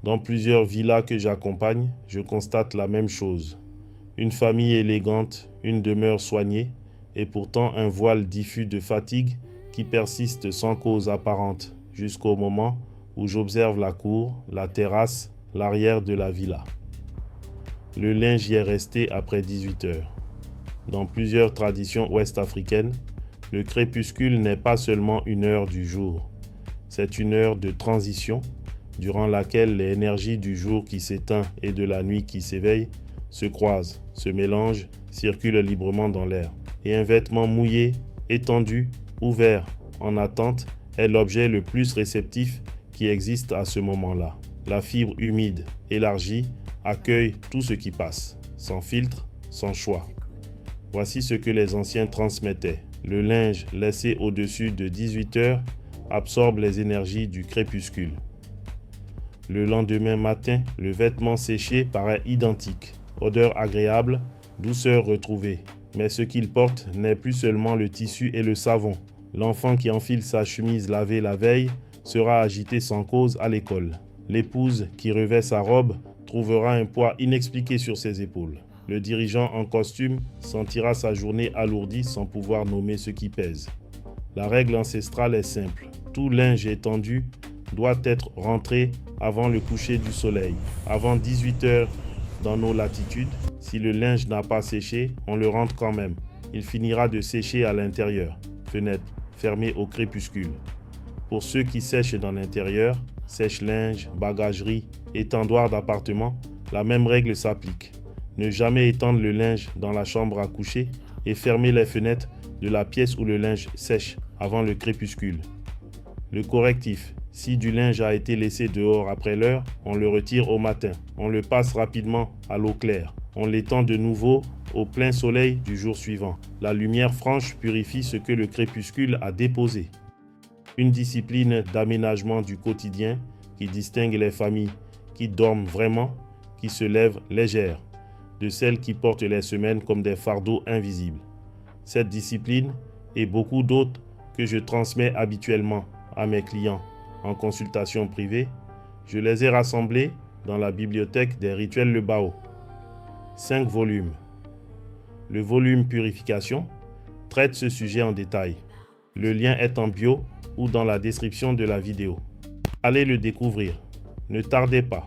Dans plusieurs villas que j'accompagne, je constate la même chose. Une famille élégante, une demeure soignée, et pourtant un voile diffus de fatigue qui persiste sans cause apparente jusqu'au moment où j'observe la cour, la terrasse, l'arrière de la villa. Le linge y est resté après 18 heures. Dans plusieurs traditions ouest-africaines, le crépuscule n'est pas seulement une heure du jour, c'est une heure de transition durant laquelle les énergies du jour qui s'éteint et de la nuit qui s'éveille se croisent, se mélangent, circulent librement dans l'air. Et un vêtement mouillé, étendu, ouvert, en attente, est l'objet le plus réceptif qui existe à ce moment-là. La fibre humide, élargie, accueille tout ce qui passe, sans filtre, sans choix. Voici ce que les anciens transmettaient. Le linge laissé au-dessus de 18 heures absorbe les énergies du crépuscule. Le lendemain matin, le vêtement séché paraît identique. Odeur agréable, douceur retrouvée. Mais ce qu'il porte n'est plus seulement le tissu et le savon. L'enfant qui enfile sa chemise lavée la veille sera agité sans cause à l'école. L'épouse qui revêt sa robe trouvera un poids inexpliqué sur ses épaules. Le dirigeant en costume sentira sa journée alourdie sans pouvoir nommer ce qui pèse. La règle ancestrale est simple. Tout linge étendu doit être rentré avant le coucher du soleil, avant 18 heures dans nos latitudes. Si le linge n'a pas séché, on le rentre quand même. Il finira de sécher à l'intérieur, fenêtre fermée au crépuscule. Pour ceux qui sèchent dans l'intérieur, sèche-linge, bagagerie, étendoir d'appartement, la même règle s'applique. Ne jamais étendre le linge dans la chambre à coucher et fermer les fenêtres de la pièce où le linge sèche avant le crépuscule. Le correctif: si du linge a été laissé dehors après l'heure, on le retire au matin. On le passe rapidement à l'eau claire. On l'étend de nouveau au plein soleil du jour suivant. La lumière franche purifie ce que le crépuscule a déposé. Une discipline d'aménagement du quotidien qui distingue les familles qui dorment vraiment, qui se lèvent légères, de celles qui portent les semaines comme des fardeaux invisibles. Cette discipline et beaucoup d'autres que je transmets habituellement à mes clients en consultation privée, je les ai rassemblés dans la bibliothèque des rituels Le Bao. 5 volumes. Le volume Purification traite ce sujet en détail. Le lien est en bio ou dans la description de la vidéo. Allez le découvrir. Ne tardez pas.